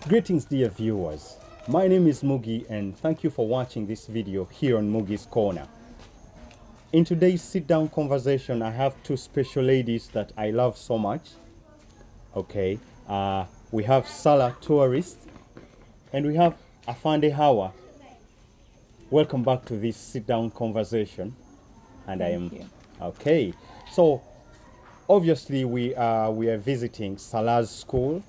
Greetings dear viewers, my name is Mugi and thank you for watching this video here on Mugi's Corner. In today's sit-down conversation, I have two special ladies that I love so much. Okay, we have Salla Tourist and we have Afande Hawa. Welcome back to this sit-down conversation. And Thank you. Okay. So obviously we are visiting Salla's school.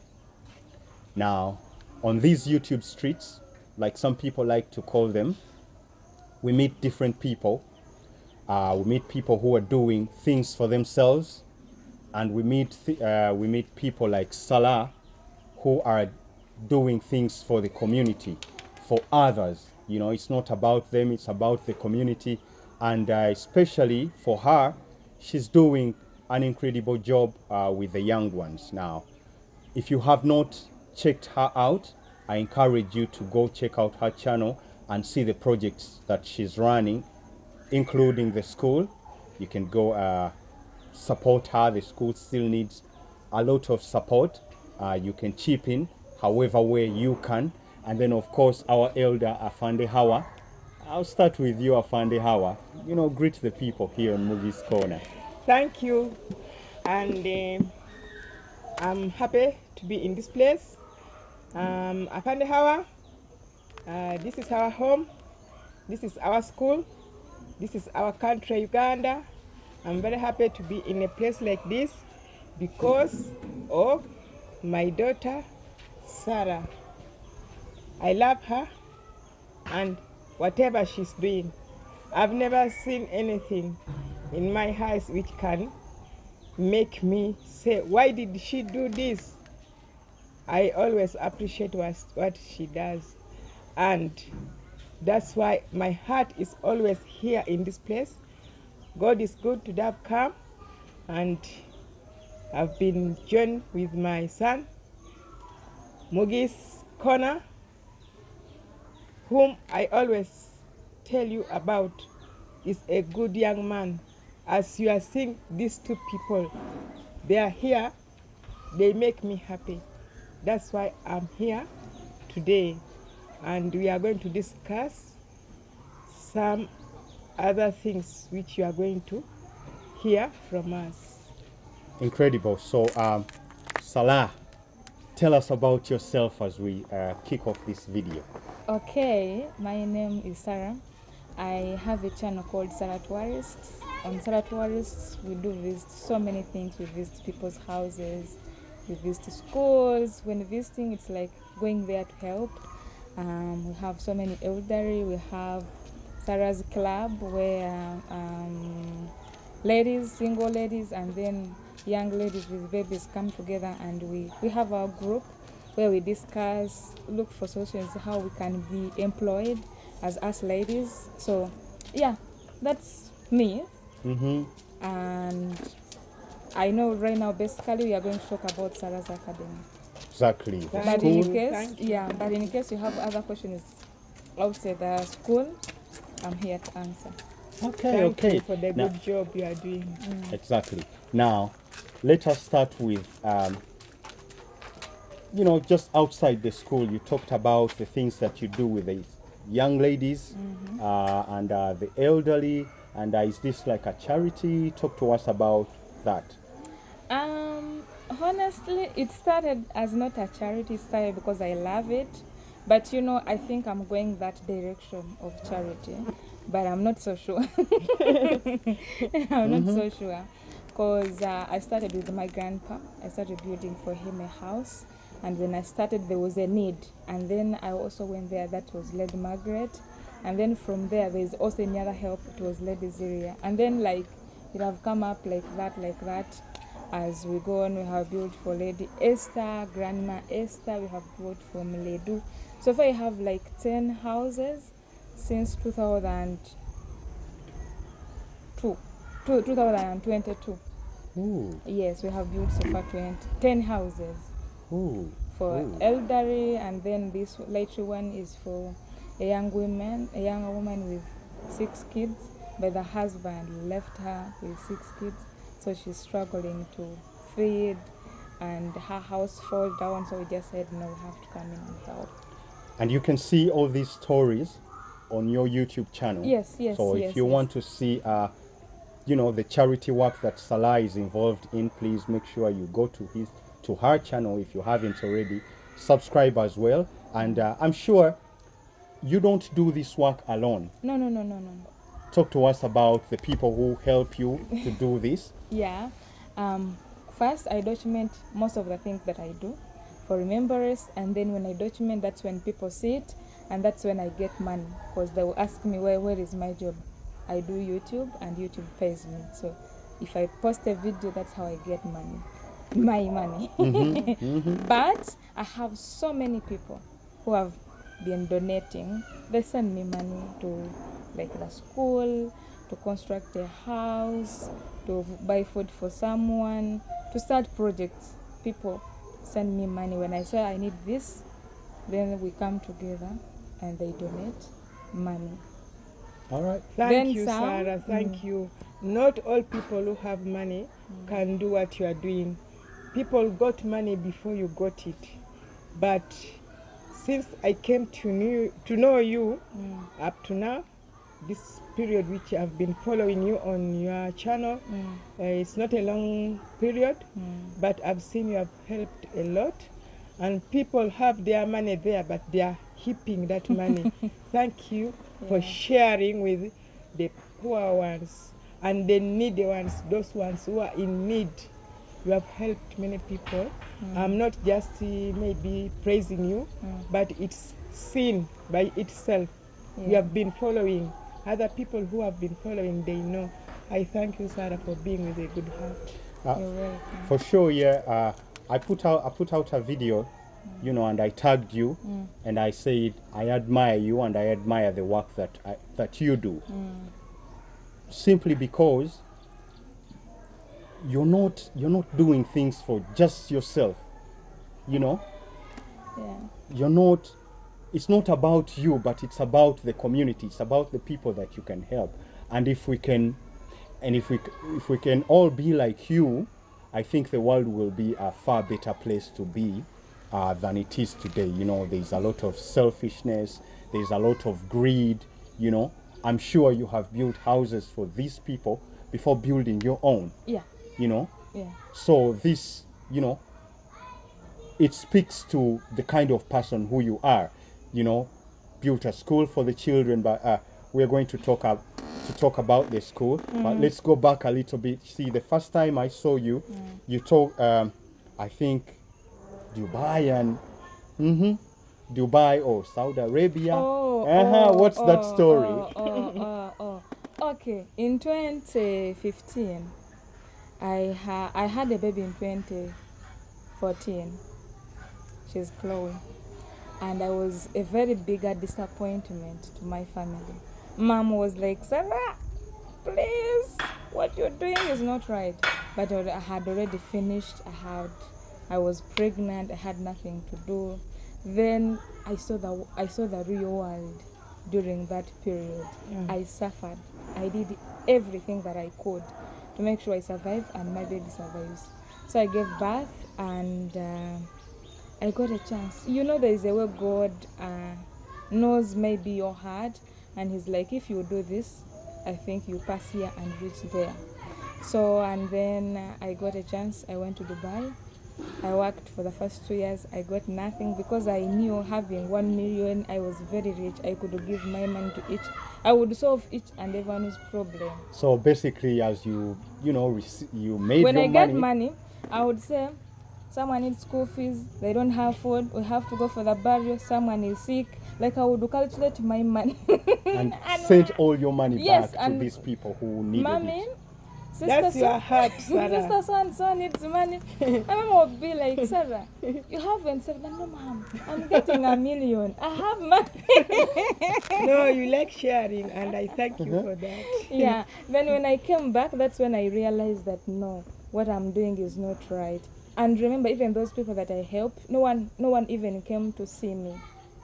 Now, on these YouTube streets, like some people like to call them, we meet different people. We meet people who are doing things for themselves, and we meet people like Salla, who are doing things for the community, for others. You know, it's not about them; it's about the community, and especially for her, she's doing an incredible job with the young ones. Now, if you have not checked her out, I encourage you to go check out her channel and see the projects that she's running, including the school. You can go support her. The school still needs a lot of support. You can chip in however way you can. And then of course our elder Afande Hawa. I'll start with you, Afande Hawa. You know, greet the people here on Mugi's Corner. Thank you, and I'm happy to be in this place. Afande Hawa, this is our home, this is our school, this is our country, Uganda. I'm very happy to be in a place like this because of my daughter, Sarah. I love her and whatever she's doing. I've never seen anything in my eyes which can make me say, why did she do this? I always appreciate what she does, and that's why my heart is always here in this place. God is good to have come, and I've been joined with my son, Mugi's Corner, whom I always tell you about, is a good young man. As you are seeing these two people, they are here, they make me happy. That's why I'm here today, and we are going to discuss some other things which you are going to hear from us. Incredible. So, Salla, tell us about yourself as we kick off this video. Okay, my name is Sarah. I have a channel called Salla Tourist. On Salla Tourists, we do visit so many things. We visit people's houses, we visit schools. When visiting, it's like going there to help. We have so many elderly. We have Sarah's Club where ladies, single ladies, and then young ladies with babies come together, and we have our group where we discuss, look for solutions, how we can be employed as us ladies. So yeah, that's me. And I know right now basically we are going to talk about Sarah's Academy. Exactly. But in case you have other questions outside the school, I'm here to answer. Okay, Thank you for the good job you are doing. Exactly. Now, let us start with, you know, just outside the school, you talked about the things that you do with the young ladies and the elderly. And is this like a charity? Talk to us about that. Honestly, it started as not a charity. It started because I love it. But you know, I think I'm going that direction of charity. But I'm not so sure. I'm not so sure. Because I started with my grandpa. I started building for him a house. And when I started, there was a need. And then I also went there. That was Lady Margaret. And then from there, there's also another help. It was Lady Ziria. And then like, it have come up like that. As we go on, we have built for Lady Esther, Grandma Esther. We have built for Mledu. So far, I have like 10 houses since 2022. Ooh. Yes, we have built so far 10 houses. Ooh. For elderly, and then this later one is for a young woman with 6 kids, but the husband left her with 6 kids, so she's struggling to feed and her house fall down, so we just said no, we have to come in and help. And you can see all these stories on your YouTube channel. Yes, yes, So yes, if you yes. want to see, the charity work that Salla is involved in, please make sure you go to her channel if you haven't already. Subscribe as well. And I'm sure you don't do this work alone. No. Talk to us about the people who help you to do this. Yeah. First, I document most of the things that I do for remembrance, and then when I document, that's when people see it, and that's when I get money, because they will ask me where is my job. I do YouTube, and YouTube pays me. So if I post a video, that's how I get money, my money. But I have so many people who have been donating. They send me money to like the school, to construct a house, to buy food for someone, to start projects. People send me money. When I say I need this, then we come together and they donate money. All right. Thank Then you, some- Sarah. Thank you. Not all people who have money can do what you are doing. People got money before you got it. But since I came to know you up to now, this period which I've been following you on your channel, it's not a long period, but I've seen you have helped a lot. And people have their money there, but they are heaping that money. Thank you for sharing with the poor ones and the needy ones, those ones who are in need. You have helped many people. I'm not just maybe praising you, but it's seen by itself. You have been following. Other people who have been following, they know. I thank you, Sarah, for being with a good heart. You're welcome. For sure, yeah. I put out a video, and I tagged you, and I said I admire you and I admire the work that you do. Simply because you're not doing things for just yourself. Yeah. You're not. It's not about you, but it's about the community. It's about the people that you can help. And if we can all be like you, I think the world will be a far better place to be than it is today. There's a lot of selfishness. There's a lot of greed. I'm sure you have built houses for these people before building your own. Yeah. Yeah. So this, it speaks to the kind of person who you are. Built a school for the children, but we're going to talk about the school. But let's go back a little bit. See, the first time I saw you, you told, I think, Dubai and Dubai or Saudi Arabia. What's that story? Okay, in 2015, I had a baby in 2014. She's Chloe. And I was a very bigger disappointment to my family. Mom was like, Sarah, please, what you're doing is not right. But I had already finished. I was pregnant. I had nothing to do. Then I saw the real world during that period. I suffered. I did everything that I could to make sure I survive and my baby survives. So I gave birth and I got a chance. There is a way God knows maybe your heart, and He's like, if you do this, I think you pass here and reach there. So, and then I got a chance. I went to Dubai. I worked for the first 2 years. I got nothing because I knew having 1 million, I was very rich. I could give my money to each. I would solve each and everyone's problem. So basically, as you made when your I money. get money, I would say, someone needs school fees, they don't have food, we have to go for the burial, someone is sick. Like I would calculate my money. and send all your money Yes, back to and these people who needed Mommy, it. That's your heart, Sarah. Sister so needs money. My mom would be like, Sarah, you haven't said, no, Mom, I'm getting 1 million. I have money. No, you like sharing, and I thank you for that. Yeah. Then when I came back, that's when I realized that no, what I'm doing is not right. And remember, even those people that I helped, no one even came to see me.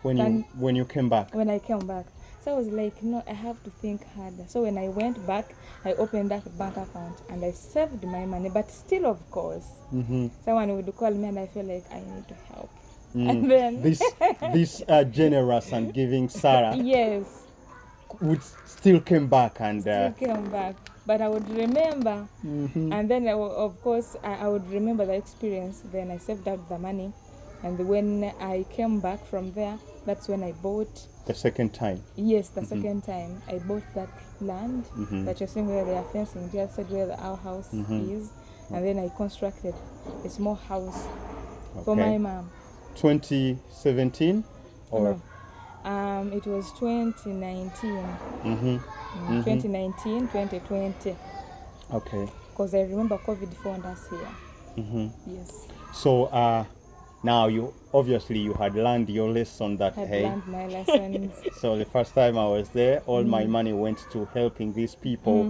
When you came back. When I came back. So I was like, no, I have to think harder. So when I went back, I opened that bank account and I saved my money. But still, of course, someone would call me and I feel like I need to help. And then This generous and giving Sarah yes, would still came back and still came back. But I would remember, and then of course I would remember the experience. Then I saved up the money, and when I came back from there, that's when I bought. the second time. Yes, the second time I bought that land that you're seeing where they are fencing just said where our house is, and then I constructed a small house for my mom. 2017 or No. It was 2019. 2019, 2020. okay. Because I remember COVID found us here. Yes. So now you had learned your lesson that I've hey. learned my lessons. So the first time I was there, all my money went to helping these people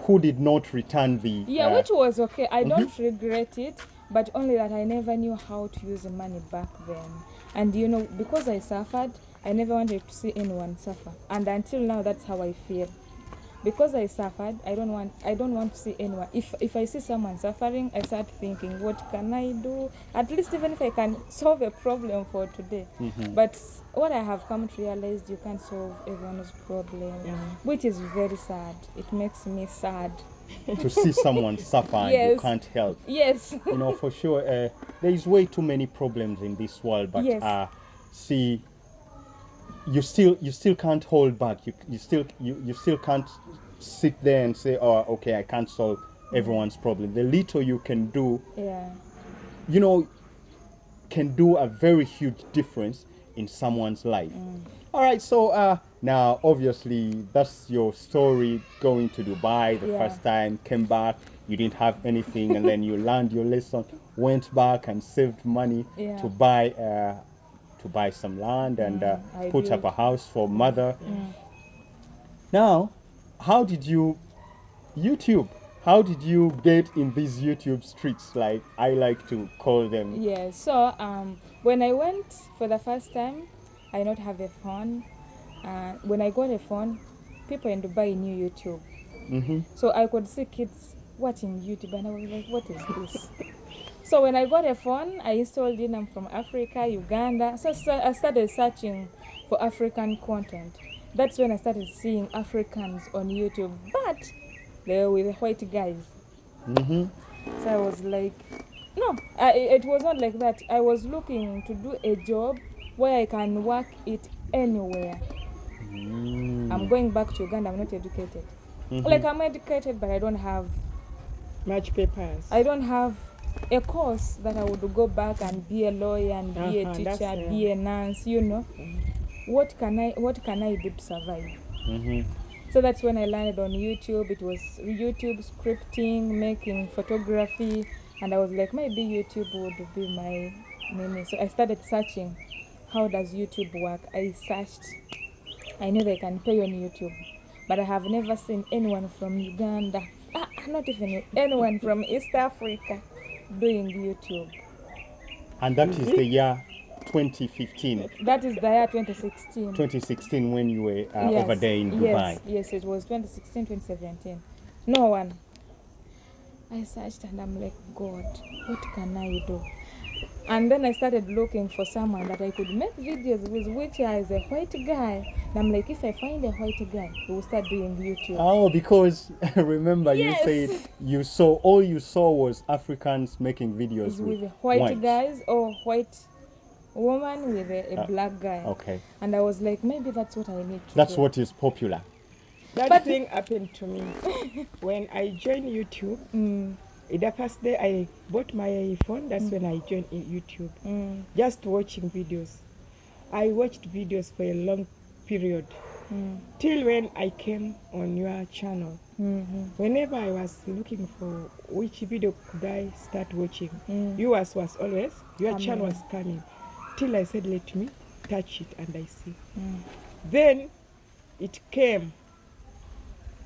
who did not return the which was okay. I don't regret it, but only that I never knew how to use the money back then. And you know, because I suffered, I never wanted to see anyone suffer. And until now, that's how I feel. Because I suffered, I don't want to see anyone. If I see someone suffering, I start thinking, what can I do? At least even if I can solve a problem for today. But what I have come to realize, you can't solve everyone's problem, which is very sad. It makes me sad. to see someone suffer and you can't help. Yes. You know, for sure, there is way too many problems in this world, but see, you still can't hold back. You still can't sit there and say, oh, okay, I can't solve everyone's problem. The little you can do, you know, can do a very huge difference in someone's life. All right, so now obviously that's your story, going to Dubai the first time, came back, you didn't have anything, and then you learned your lesson, went back and saved money to buy some land and put up a house for mother. Now, how did you get in these YouTube streets, like I like to call them? Yeah, so when I went for the first time, I not have a phone. When I got a phone, people in Dubai knew YouTube. So I could see kids watching YouTube and I was like, what is this? So when I got a phone, I installed it. I'm from Africa, Uganda. So I started searching for African content. That's when I started seeing Africans on YouTube, but they were with the white guys. So I was like, no, it was not like that. I was looking to do a job where I can work it anywhere. I'm going back to Uganda. I'm not educated. Like, I'm educated, but I don't have much papers. I don't have a course that I would go back and be a lawyer and be a teacher, be a nurse, you know. What can I do to survive? So that's when I landed on YouTube. It was YouTube scripting, making photography, and I was like, maybe YouTube would be my name. So I started searching, how does YouTube work? I searched. I knew they can pay on YouTube, but I have never seen anyone from Uganda, not even anyone from East Africa doing YouTube. And that is the year 2015. That is the year 2016. 2016 when you were over there in Dubai. Yes, it was 2016, 2017. No one. I searched and I'm like, God, what can I do? And then I started looking for someone that I could make videos with, which is a white guy. And I'm like, if I find a white guy, we will start doing YouTube. Oh, because remember you said you saw was Africans making videos with white guys or white woman with a black guy. Okay. And I was like, maybe that's what I need to That's do. what is popular. That thing happened to me when I joined YouTube. The first day I bought my phone, that's when I joined in YouTube. Just watching videos. I watched videos for a long period. Till when I came on your channel. Whenever I was looking for which video could I start watching, yours was always, your channel was coming. Till I said, let me touch it and I see. Then it came.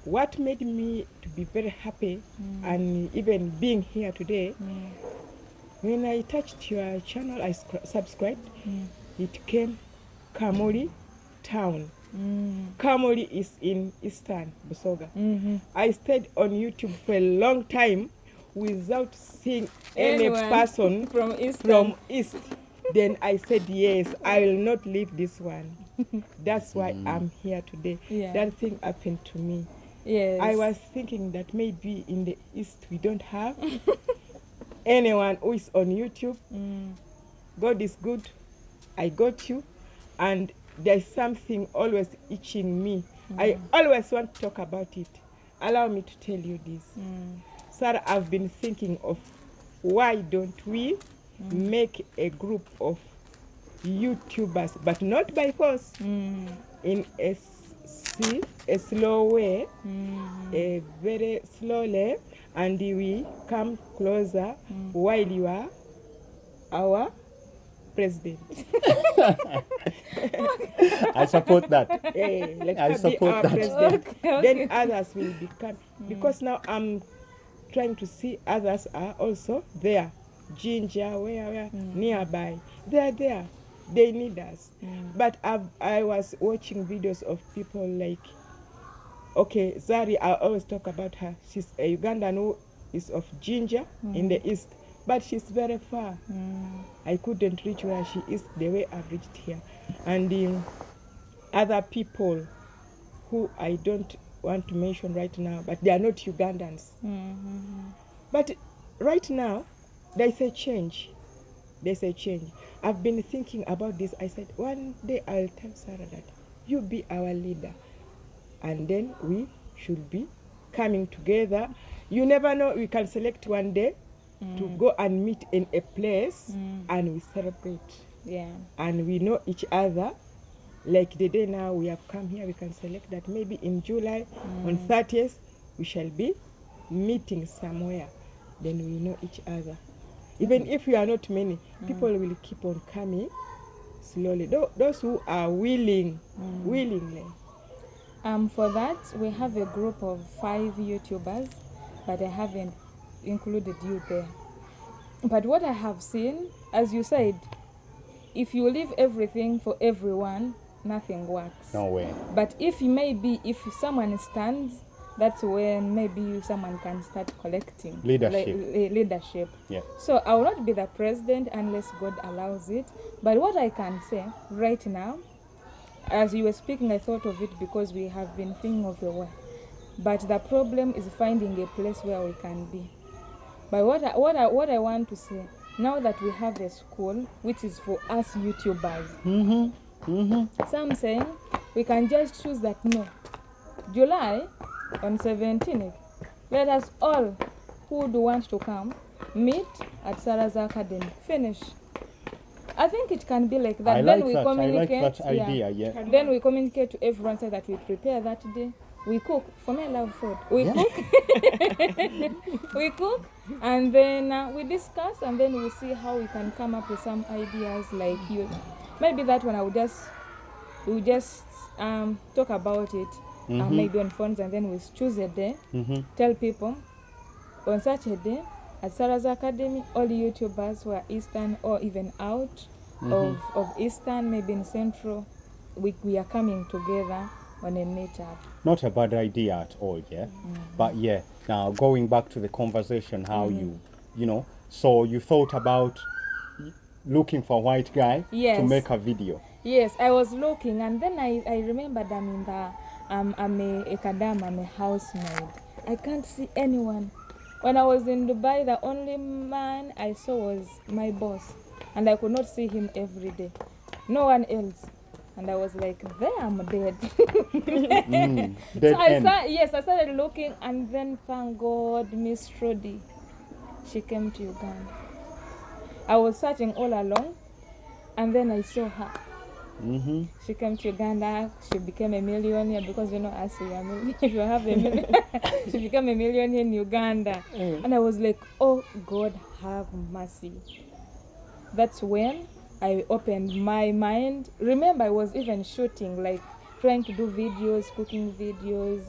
What made me to be very happy and even being here today, when I touched your channel, I subscribed, it came Kamuli Town. Kamoli is in Eastern Busoga. I stayed on YouTube for a long time without seeing any Anyone person from Eastern. from East. Then I said, yes, I will not leave this one. That's why I'm here today. Yeah. That thing happened to me. Yes. I was thinking that maybe in the East we don't have anyone who is on YouTube. God is good. I got you. And there's something always itching me. I always want to talk about it. Allow me to tell you this. Sarah, I've been thinking of why don't we make a group of YouTubers, but not by force, in a slow way, a very slowly, and we come closer while you are our president. I support that. Let I her be support our that. president. Okay. Then others will become, because now I'm trying to see others are also there. Ginger, where nearby. They are there. They need us. But I was watching videos of people like, okay, Zari, I always talk about her. She's a Ugandan who is of Ginger in the east, but she's very far. I couldn't reach where she is the way I've reached here. And other people who I don't want to mention right now, but they are not Ugandans. But right now, there's a change. There's a change. I've been thinking about this. I said, one day I'll tell Sarah that you be our leader. And then we should be coming together. You never know, we can select one day to go and meet in a place and we celebrate. Yeah. And we know each other. Like the day now we have come here, we can select that maybe in July, on 30th, we shall be meeting somewhere. Then we know each other. Even if we are not many, people will keep on coming slowly. Those who are willingly. For that, we have a group of 5 YouTubers, but I haven't included you there. But what I have seen, as you said, if you leave everything for everyone, nothing works. No way. But if someone stands, that's when maybe someone can start collecting Leadership. Leadership. Yeah. So I will not be the president unless God allows it. But what I can say right now, as you were speaking, I thought of it because we have been thinking of the way. But the problem is finding a place where we can be. But what I want to say, now that we have a school which is for us YouTubers, some saying we can just choose that no, July on 17th, let us all who would want to come meet at Salla's Academy. Finish. I think it can be like that. I Then like we that. communicate. I like that idea. Yeah. Then we communicate to everyone, say that we prepare that day. We cook. For me, I love food. We cook. We cook, and then we discuss, and then we see how we can come up with some ideas. Like you, maybe that one we'll just talk about it. Maybe on phones, and then we choose a day. Tell people on such a day at Salla's Academy, all YouTubers who are Eastern or even out of Eastern, maybe in Central, we are coming together on a meetup. Not a bad idea at all, yeah. But yeah, now going back to the conversation, how you know, so you thought about looking for a white guy to make a video. Yes, I was looking, and then I remembered I'm a kadam, I'm a housemaid. I can't see anyone. When I was in Dubai, the only man I saw was my boss, and I could not see him every day. No one else. And I was like, there, I'm dead. Dead So I end. started looking, and then thank God, Miss Trudy, she came to Uganda. I was searching all along, and then I saw her. She came to Uganda. She became a millionaire because you know, as if you have a million, she became a millionaire in Uganda. And I was like, oh God, have mercy. That's when I opened my mind. Remember, I was even shooting, like trying to do videos, cooking videos,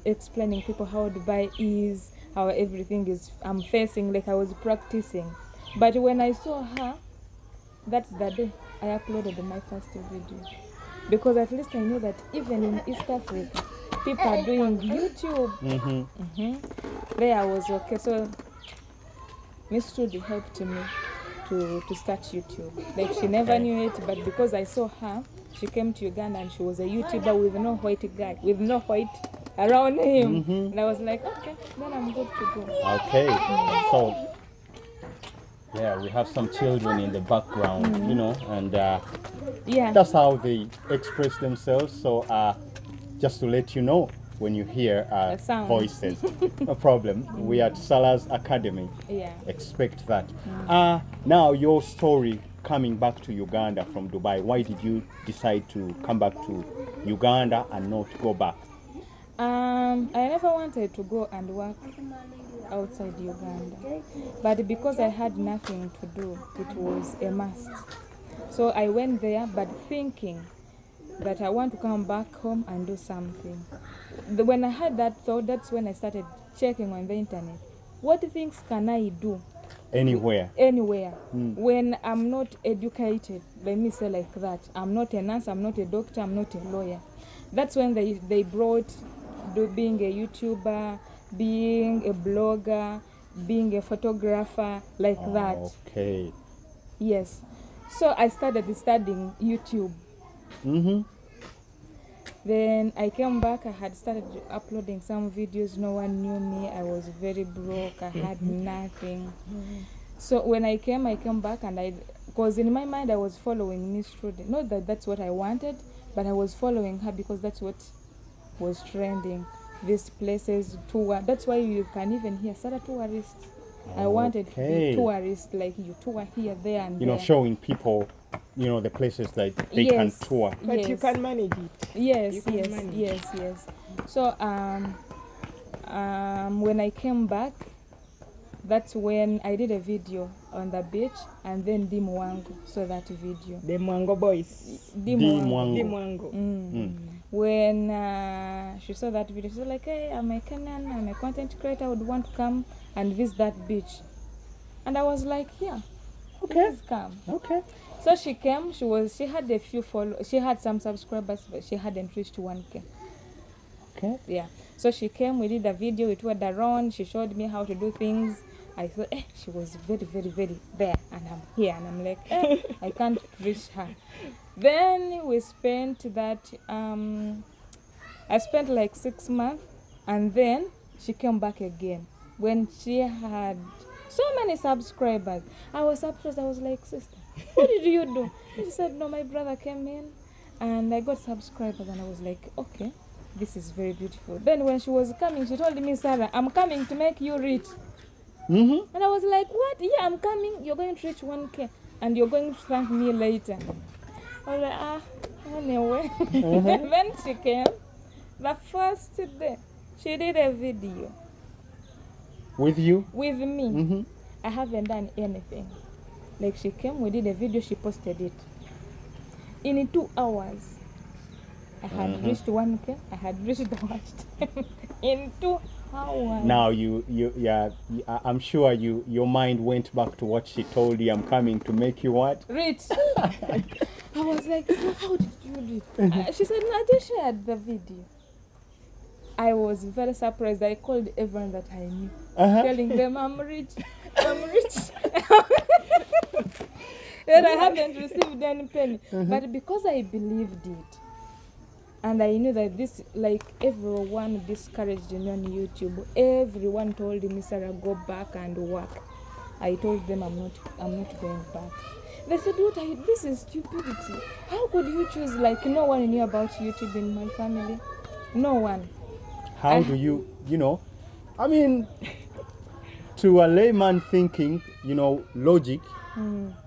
explaining people how Dubai is, how everything is. I'm facing, like I was practicing. But when I saw her, that's the day I uploaded my first video. because at least I know that even in East Africa, people are doing YouTube. There I was okay. So Miss Trudy helped me to start YouTube. Like she never knew it, but because I saw her, she came to Uganda and she was a YouTuber with no white guy, with no white around him. And I was like, okay, then I'm good to go. Okay. So yeah, we have some children in the background, you know, and Yeah. that's how they express themselves. So just to let you know, when you hear The sound. voices, no problem. We are at Salla's Academy. Yeah. Expect that. Now your story coming back to Uganda from Dubai. Why did you decide to come back to Uganda and not go back? I never wanted to go and work outside Uganda, but because I had nothing to do, it was a must. So I went there, but thinking that I want to come back home and do something. When I had that thought, that's when I started checking on the internet. What things can I do Anywhere. anywhere when I'm not educated? Let me say like that. I'm not a nurse, I'm not a doctor, I'm not a lawyer. That's when they brought being a YouTuber, being a blogger, being a photographer, like that. Okay. Yes. So I started studying YouTube. Then I came back, I had started uploading some videos, no one knew me, I was very broke, I had nothing. So when I came back, and because in my mind I was following Miss Trudy. Not that that's what I wanted, but I was following her because that's what was trending. These places, tour, that's why you can even hear Salla tourists. I wanted to be tourist like you, tour here, there and You there. know, showing people, you know, the places that they can tour. But you can manage it. Yes, You can yes, manage. yes. So when I came back, that's when I did a video on the beach, and then Di Mwango saw that video. The Mwango boys. Di Di Mwango. The Mwango. Mwango. When she saw that video, she was like, hey, I'm a Kenyan, I'm a content creator, I would want to come and visit that beach. And I was like, yeah, Okay. please come. Okay. So she came, she had a few she had some subscribers, but she hadn't reached 1K. Okay. Yeah. So she came, we did a video, we toured around, she showed me how to do things. I thought, she was very, very, very there, and I'm here, and I'm like, I can't reach her. Then we spent that, I spent like 6 months, and then she came back again when she had so many subscribers. I was surprised. I was like, sister, what did you do? And she said, no, my brother came in and I got subscribers. And I was like, okay, this is very beautiful. Then when she was coming, she told me, Sarah, I'm coming to make you rich. And I was like, what? Yeah, I'm coming. You're going to reach 1K and you're going to thank me later. I was like, anyway. Then she came. The first day, she did a video. With you? With me. I haven't done anything. Like she came, we did a video, she posted it. In 2 hours, I had reached 1K, I had reached the watch time. In 2 hours. Now I'm sure your mind went back to what she told you. I'm coming to make you what? Rich. I was like, how did you do it? She said, no, I just shared the video. I was very surprised. I called everyone that I knew, telling them I'm rich, I'm rich. And I haven't received any penny. But because I believed it, and I knew that this, like everyone discouraged me on YouTube, everyone told me, Sarah, go back and work. I told them I'm not going back. They said, this is stupidity. How could you choose? Like no one knew about YouTube in my family. No one. How do you know, I mean, to a layman thinking, logic,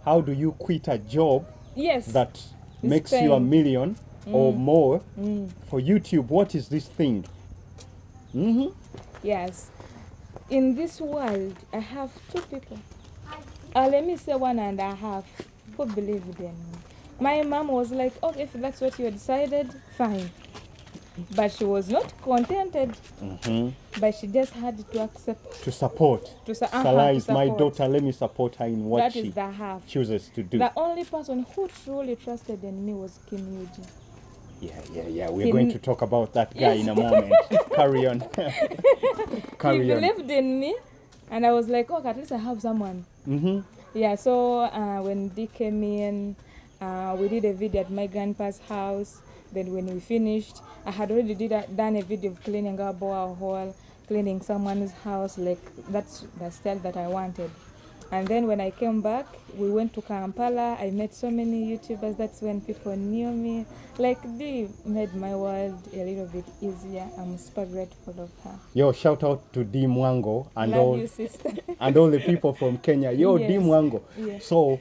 how do you quit a job that makes you $1 million or more for YouTube? What is this thing? Yes. In this world, I have 2 people. Let me say 1.5 who believed in me. My mom was like, oh, if that's what you decided, fine. But she was not contented. But she just had to accept. To support. Salla is my daughter. Let me support her in what she chooses to do. The only person who truly trusted in me was Kim Yuji. Yeah. We're going to talk about that guy in a moment. Carry on. Carry He on. believed in me, and I was like, oh, at least I have someone. Mm-hmm. Yeah, so when Dee came in, we did a video at my grandpa's house. Then when we finished, I had already done a video of cleaning our borehole, cleaning someone's house, like that's the style that I wanted. And then when I came back, we went to Kampala. I met so many YouTubers. That's when people knew me. Like, Dee made my world a little bit easier. I'm super grateful of her. Yo, shout out to Dee Mwango and Love all you, sister. and all the people from Kenya. Yo, Yes. Dee Mwango. Yeah. So,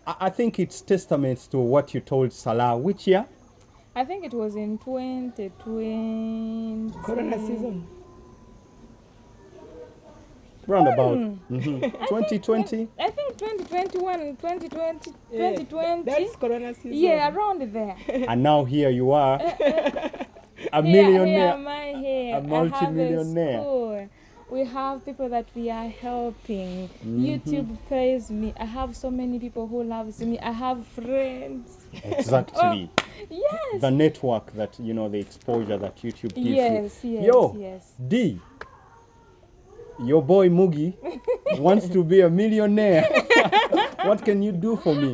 I think it's testament to what you told Salla. Which year? I think it was in 2020. Corona season. Roundabout 2020. I think 2021 and 2020. Yeah, 2020. That's Corona season. Yeah, around there. And now here you are, a Here millionaire. am I here. a multi-millionaire. I have a school. We have people that we are helping. YouTube pays me. I have so many people who loves me. I have friends. Exactly. Yes. The network that, the exposure that YouTube gives Yes, you. yes, Yo, yes. D, your boy Mugi wants to be a millionaire. What can you do for me?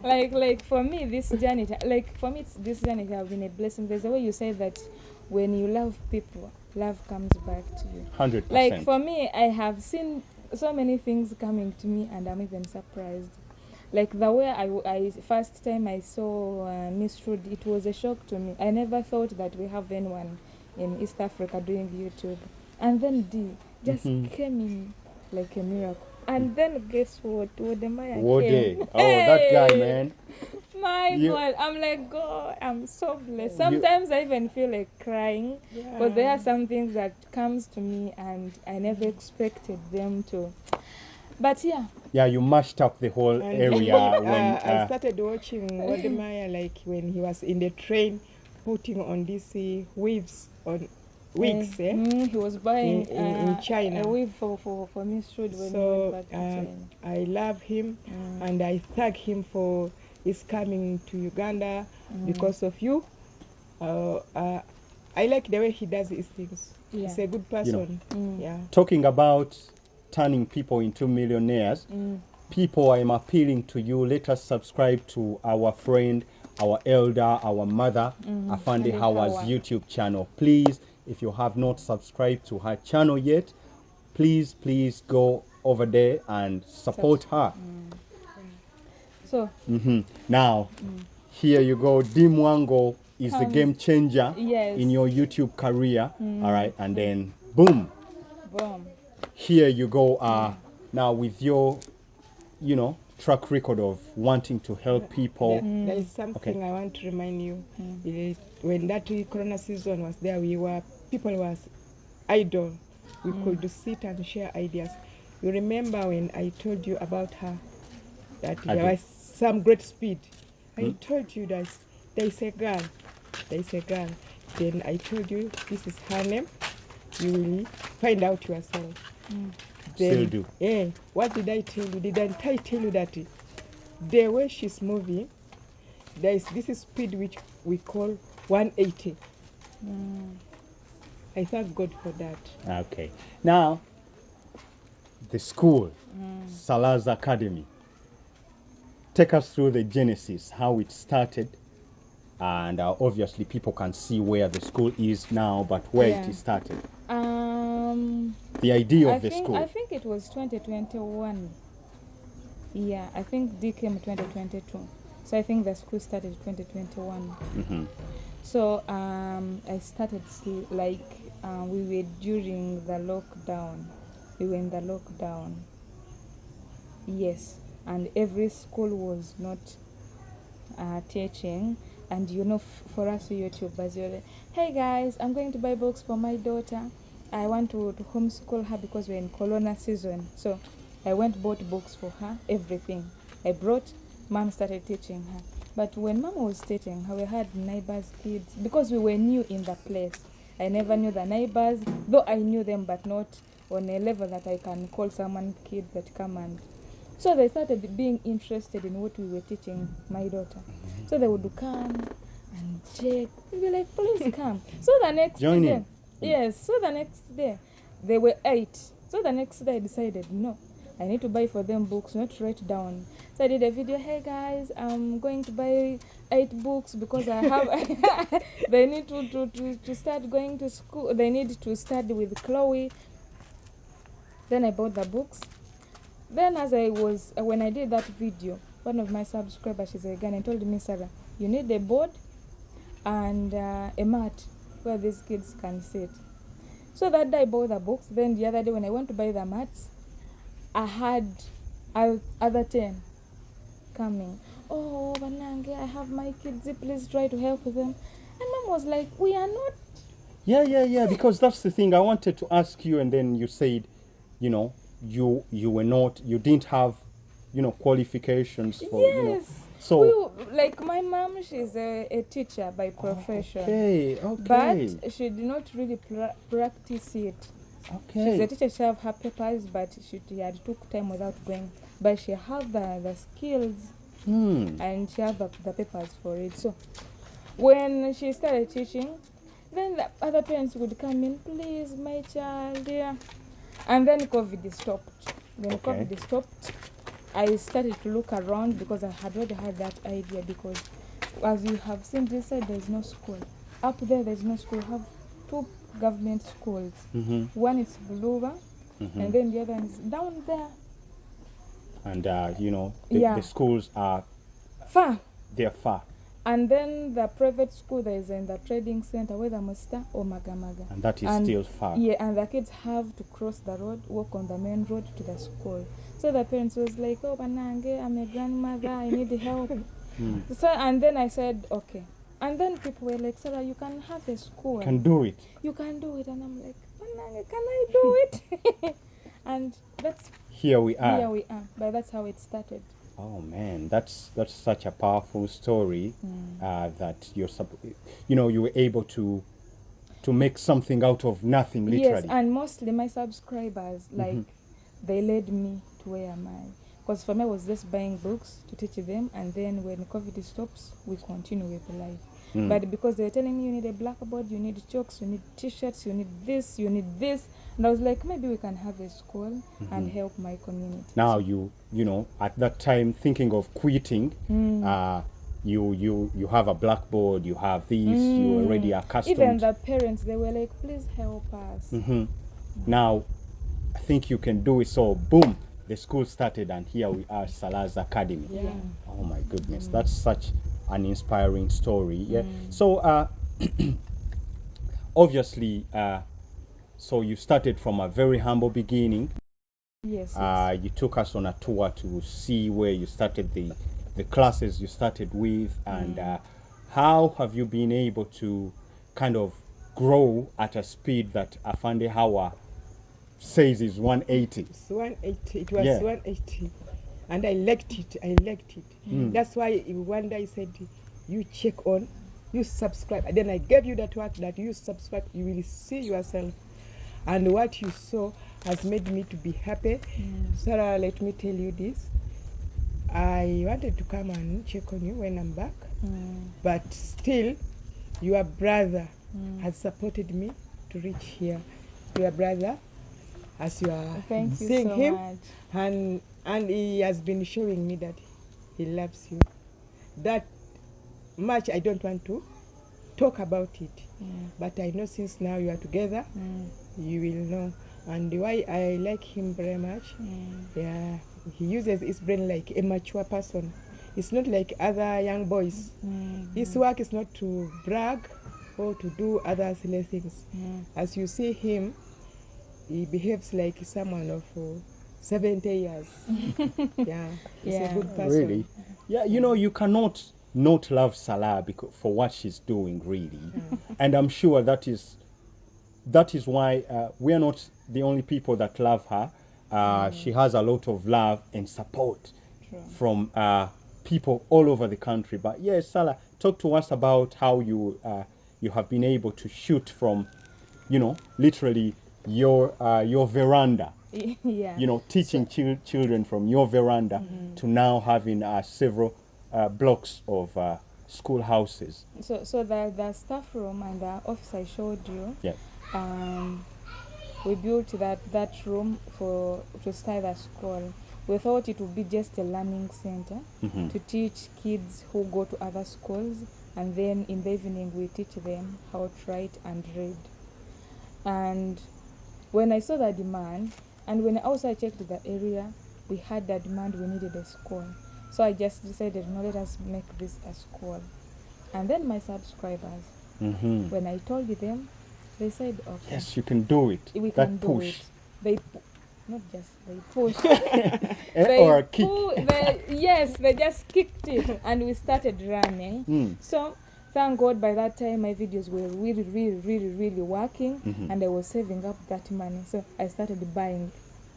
Like for me, this journey this journey has been a blessing. There's a way you say that when you love people, love comes back to you. 100%. Like for me, I have seen so many things coming to me, and I'm even surprised. Like the way I first time I saw Miss Trude, it was a shock to me. I never thought that we have anyone in East Africa doing YouTube. And then D just came in like a miracle. And then guess what? Wodemaya came. Wode. Oh, that guy, man. My God, I'm like, God, I'm so blessed. Sometimes I even feel like crying because there are some things that comes to me and I never expected them to. But yeah. Yeah, you mashed up the whole area when I started watching Wodemaya like when he was in the train putting on these wigs. He was buying in China. a wig for Miss Trude when he So went back to China. I love him and I thank him for his coming to Uganda because of you. I like the way he does his things. Yeah. He's a good person. Yeah. talking about turning people into millionaires, people, I'm appealing to you. Let us subscribe to our friend, our elder, our mother, Afande Hawa's YouTube channel. Please, if you have not subscribed to her channel yet, please go over there and support her. So Now, here you go. Dee Mwango is the game changer Yes. in your YouTube career. All right, and then boom, boom. here you go. Now with your, track record of wanting to help people. There is something I want to remind you. When that Corona season was there, people was idle. We could sit and share ideas. You remember when I told you about her, that there was some great speed. I told you that there is a girl. Then I told you this is her name. You will find out yourself. Still do. Yeah. What did I tell you? Didn't I tell you that the way she's moving, this is speed which we call 180. I thank God for that. Okay. Now, the school, Salla's Academy. Take us through the genesis, how it started, and obviously people can see where the school is now, but where it started. The idea of the school. I think it was 2021. Yeah, I think D came 2022. So I think the school started 2021. So I started we were during the lockdown. We were in the lockdown. Yes, and every school was not teaching. And for us YouTubers, you're like, hey guys, I'm going to buy books for my daughter. I want to homeschool her because we're in Corona season. So I bought books for her, everything. I brought, Mom started teaching her. But when Mom was teaching her, we had neighbors' kids. Because we were new in the place. I never knew the neighbors, though I knew them, but not on a level that I can call someone kids that come and... So they started being interested in what we were teaching my daughter. So they would come and Jake. They'd be like, please come. So the next Join day, in. yes, so the next day, they were 8. So the next day I decided, no, I need to buy for them books, not write down. So I did a video, hey guys, I'm going to buy 8 books because I have, they need to start going to school. They need to study with Chloe. Then I bought the books. Then when I did that video, one of my subscribers, she's a Ghana, told me, Sarah, you need a board and a mat where these kids can sit. So that day I bought the books. Then the other day when I went to buy the mats, I had other 10 coming. Oh, Banange, I have my kids, please try to help them. And mom was like, we are not. Yeah, because that's the thing I wanted to ask you, and then you said, you know, you didn't have, qualifications for, Yes. so Like my mom, she's a teacher by profession. okay. But she did not really practice it. Okay. She's a teacher, she have her papers, but she had took time without going. But she have the skills and she have the papers for it. So when she started teaching, then the other parents would come in, please, my child, yeah. And then COVID stopped. When Okay. COVID stopped, I started to look around because I had already had that idea, because as you have seen this side, there's no school. Up there's no school. We have 2 government schools. One is Buluva, and then the other one is down there. And Yeah. the schools are Far. they're far, And then the private school that is in the trading center, whether Musta or Magamaga. and that is still far. Yeah, and the kids have to cross the road, walk on the main road to the school. So the parents was like, oh, Banange, I'm a grandmother, I need help. So, and then I said, okay. And then people were like, Sarah, you can have a school. Can do it. You can do it. And I'm like, Banange, can I do it? And Here we are. here we are. But that's how it started. Oh man, that's such a powerful story. That you were able to make something out of nothing, literally. Yes, and mostly my subscribers, like, they led me to where am I. Because for me, I was just buying books to teach them, and then when COVID stops, we continue with life. But because they were telling me, you need a blackboard, you need chalks, you need t-shirts, you need this, and I was like, maybe we can have a school and help my community. Now you at that time thinking of quitting, you have a blackboard, you have this, you're already accustomed. Even the parents, they were like, please help us. Now I think you can do it. So boom, the school started, and here we are, Salla's Academy. Yeah. Oh my goodness, that's such an inspiring story. Yeah. So obviously, so you started from a very humble beginning. Yes. You took us on a tour to see where you started, the classes you started with, and how have you been able to kind of grow at a speed that Afande Hawa says is 180? It's 180. It was Yeah. 180. And I liked it. That's why one day I said, you check on, you subscribe. And then I gave you that word that you subscribe, you will see yourself. And what you saw has made me to be happy. Sarah, let me tell you this. I wanted to come and check on you when I'm back. But still, your brother has supported me to reach here. Your brother, as you are Thank you seeing so him, much. and he has been showing me that he loves you. That much I don't want to talk about it, but I know since now you are together, you will know. And why I like him very much, yeah, he uses his brain like a mature person. It's not like other young boys. His work is not to brag or to do other silly things. As you see him, he behaves like someone of 70 years. Yeah, he's a good person. Really? Yeah, you cannot not love Salla because for what she's doing, really. And I'm sure that is why we are not the only people that love her. She has a lot of love and support from people all over the country. But yes, Salla, talk to us about how you have been able to shoot from, literally your veranda. Yeah. Teaching children from your veranda to now having several blocks of schoolhouses. So the staff room and the office I showed you, Yeah. we built that room to start the school. We thought it would be just a learning center to teach kids who go to other schools, and then in the evening we teach them how to write and read. And when I saw the demand, and when also I checked the area, we had the demand, we needed a school. So I just decided, no, let us make this a school. And then my subscribers, when I told them, they said, okay. Yes, you can do it. We that can push. do it. Not just they pushed. Or a kick. Yes, they just kicked it, and we started running. So thank God by that time my videos were really working, and I was saving up that money. So I started buying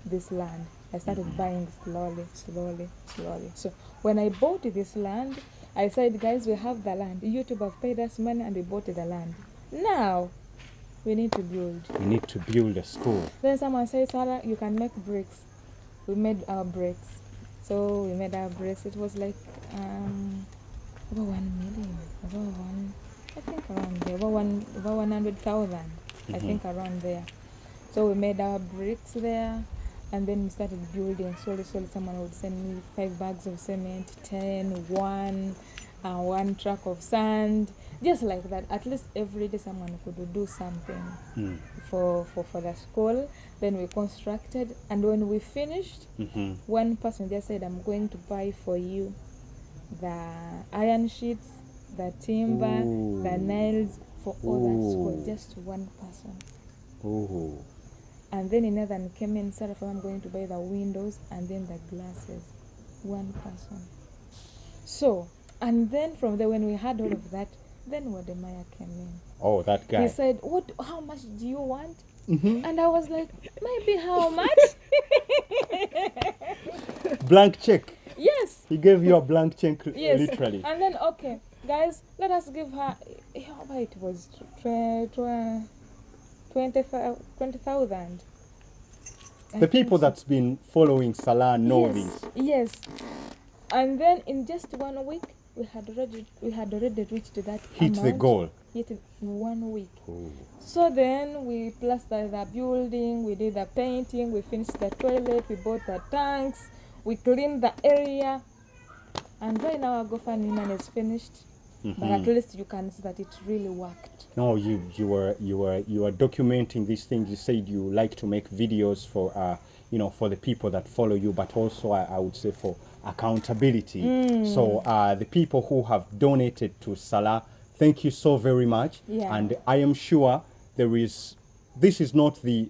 this land. I started buying slowly. So when I bought this land, I said, guys, we have the land. YouTube have paid us money, and we bought the land. Now we need to build. We need to build a school. Then someone said, Salla, you can make bricks. We made our bricks. So we made our bricks. It was like over 1 million, I think around there, over 100,000, I think around there. So we made our bricks there, and then we started building. Slowly, someone would send me 5 bags of cement, 10, 1 truck of sand, just like that. At least every day someone could do something for the school. Then we constructed, and when we finished, one person just said, I'm going to buy for you the iron sheets, the timber, the nails for all that school. Just one person. And then another came in, said, I'm going to buy the windows and then the glasses. One person. So, and then from there, when we had all of that, then Wademaya came in. Oh, that guy. He said, how much do you want? And I was like, maybe how much? Blank check. Yes. He gave you a blank check, Yes. literally. And then, okay, guys, let us give her, it was 20,000. The people that's been following Salla know this. Yes. And then in just 1 week, we had already reached that Hit amount. the goal. Hit in 1 week. So then we plastered the building, we did the painting, we finished the toilet, we bought the tanks, we cleaned the area, and right now our GoFundMe money is finished. But at least you can see that it really worked. No, you were documenting these things. You said you like to make videos for for the people that follow you, but also I would say for accountability. So the people who have donated to Salla, thank you so very much. Yeah. And I am sure this is not the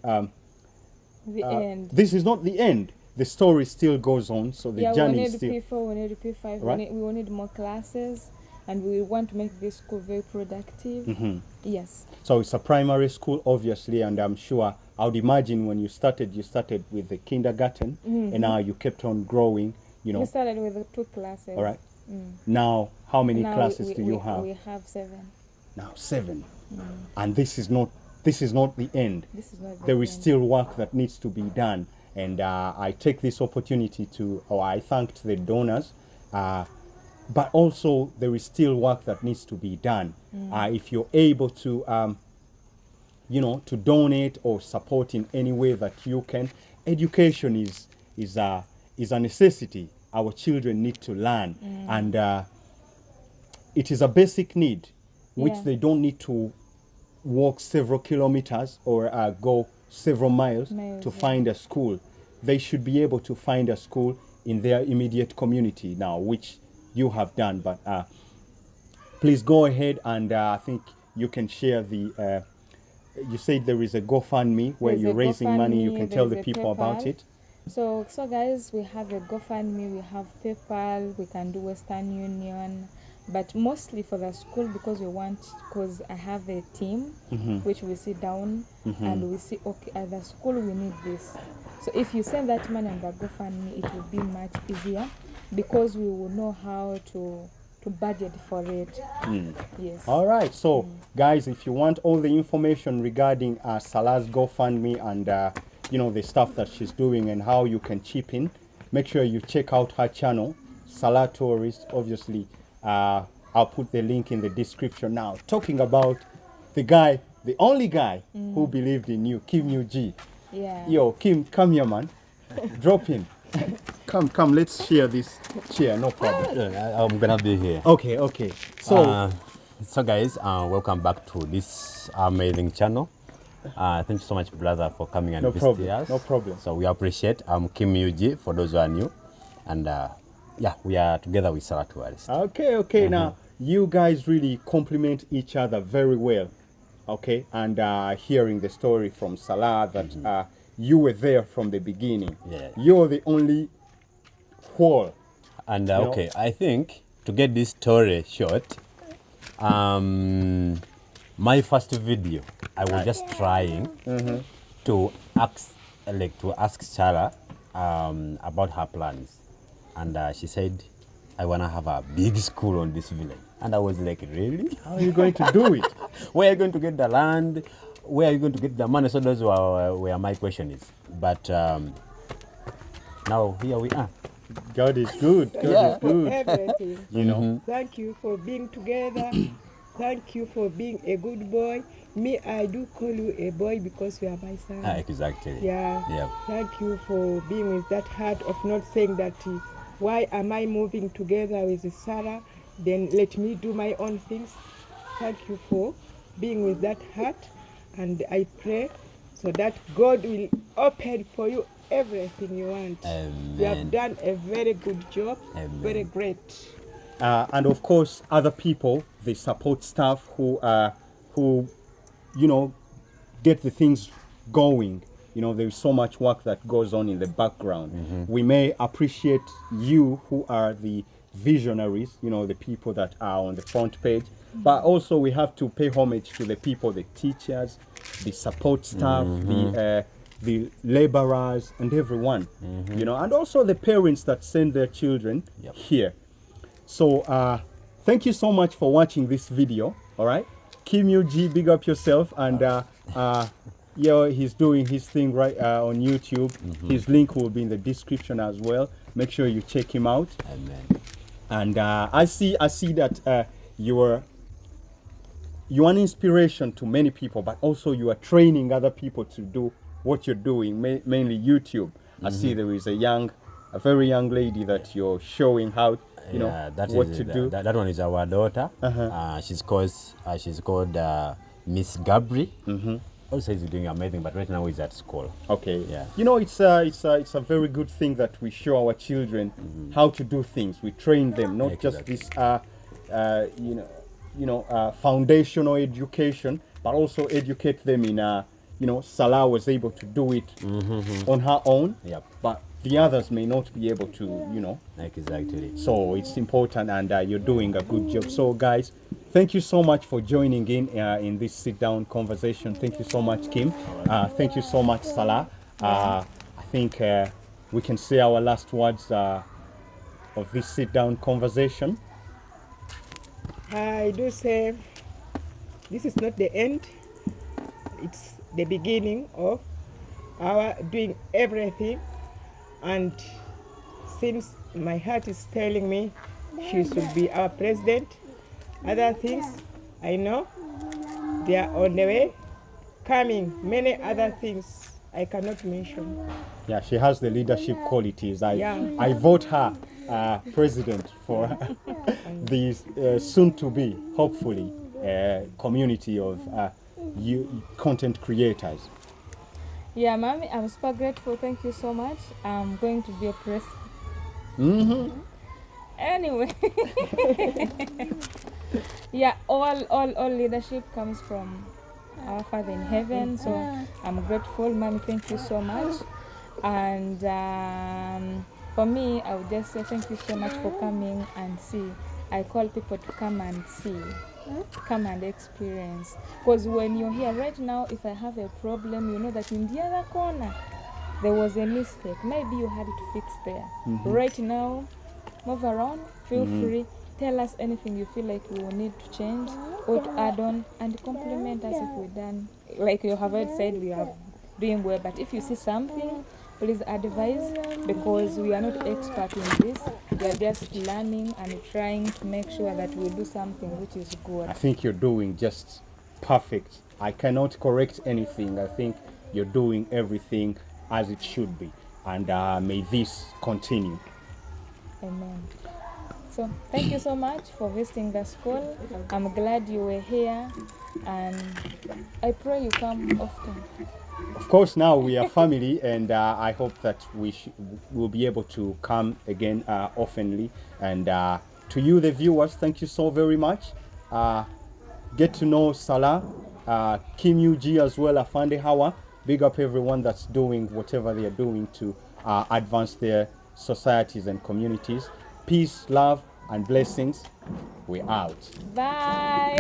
end. This is not the end. The story still goes on. So the journey is still. We need P4, Right? we will need more classes, and we want to make this school very productive. Yes. So it's a primary school, obviously, and I'm sure, I would imagine when you started with the kindergarten, and now you kept on growing, We started with 2 classes. All right. Now, how many Now classes do you have? We have 7. Now 7. And this is not the end. This is not the There is end. still work that needs to be done. And I take this opportunity I thanked the donors, but also there is still work that needs to be done. If you're able to, to donate or support in any way that you can, education is a necessity. Our children need to learn, and it is a basic need, which they don't need to walk several kilometers or go several miles to find a school. They should be able to find a school in their immediate community now, which you have done. But please go ahead, and I think you can share the. You said there is a GoFundMe where There's you're a raising money. You GoFundMe, can tell the there's a people about PayPal. it. So guys, we have a GoFundMe, we have PayPal, we can do Western Union, but mostly for the school, because I have a team which we sit down and we see, okay, at the school we need this. So if you send that money on the GoFundMe, it will be much easier, because we will know how to budget for it. Yes. All right. So guys, if you want all the information regarding Salla's GoFundMe and the stuff that she's doing and how you can chip in, make sure you check out her channel, Salla Tourist. Obviously, I'll put the link in the description now. Talking about the guy, the only guy who believed in you, Kim Yu-ji. Yeah. Yo, Kim, come here, man. Drop him. Come, let's share this chair, no problem. I'm gonna be here. Okay. So guys, welcome back to this amazing channel. Thank you so much, brother, for coming and visiting us. No problem. So we appreciate. I'm Kim Yuji, for those who are new, and yeah, we are together with Salla Tourist. Okay. Now, you guys really complement each other very well. Okay, and hearing the story from Salla that you were there from the beginning. Yeah. You're the only whole. And okay, I think to get this story short, my first video, I was just trying to ask Salla about her plans, and she said, "I wanna have a big school on this village," and I was like, "Really? How are you going to do it? Where are you going to get the land? Where are you going to get the money?" So those were where my question is. But now here we are. God is good. God is good. Everything. You know. Thank you for being together. Thank you for being a good boy. Me, I do call you a boy because you are my son. Exactly. Yeah. Yeah. Thank you for being with that heart of not saying that, why am I moving together with Salla? Then let me do my own things. Thank you for being with that heart. And I pray so that God will open for you everything you want. Amen. You have done a very good job. Amen. Very great. And of course, other people, the support staff who you know, get the things going. You know, there's so much work that goes on in the background. We may appreciate you who are the visionaries, you know, the people that are on the front page, but also we have to pay homage to the people, the teachers, the support staff, the laborers, and everyone, you know, and also the parents that send their children here. So thank you so much for watching this video. All right, Kim Yu-ji, big up yourself. And yeah, he's doing his thing right on YouTube. His link will be in the description as well. Make sure you check him out. Amen. And I see that you're an inspiration to many people, but also you are training other people to do what you're doing, mainly YouTube. I see there is a very young lady that you're showing how, you know, what to do. That one is our daughter. She's called Miss Gabri. Also, he's doing amazing, but right now he's at school. Okay. Yeah. You know, it's a very good thing that we show our children how to do things. We train them, not just this foundational education, but also educate them in you know, Salla was able to do it on her own. Yep. But the others may not be able to, you know. Exactly. So it's important, and you're doing a good job. So guys, thank you so much for joining in this sit-down conversation. Thank you so much, Kim. Thank you so much, Salla. I think we can say our last words of this sit-down conversation. I do say this is not the end. It's the beginning of our doing everything. And since my heart is telling me she should be our president, other things I know they are on the way, coming, many other things I cannot mention. Yeah, she has the leadership qualities. Yeah. I vote her president for the soon-to-be, hopefully, community of content creators. Yeah, Mommy, I'm super grateful. Thank you so much. I'm going to be a president. Anyway, yeah, all leadership comes from our Father in heaven. So I'm grateful, Mommy. Thank you so much. And for me, I would just say thank you so much for coming and see. I call people to come and see, come and experience. Because when you're here right now, if I have a problem, you know that in the other corner there was a mistake. Maybe you had it fixed there. Right now, move around, feel free. Tell us anything you feel like you will need to change or to add on, and compliment us if we're done. Like you have already said, we are doing well. But if you see something please advise, because we are not expert in this. We are just learning and trying to make sure that we do something which is good. I think you're doing just perfect. I cannot correct anything. I think you're doing everything as it should be. And may this continue. Amen. So thank you so much for visiting the school. I'm glad you were here, and I pray you come often. Of course, now we are family, and I hope that will be able to come again oftenly. And to you, the viewers, thank you so very much. Get to know Salla, Kim UG as well, Afande Hawa. Big up everyone that's doing whatever they are doing to advance their societies and communities. Peace, love, and blessings. We're out. Bye.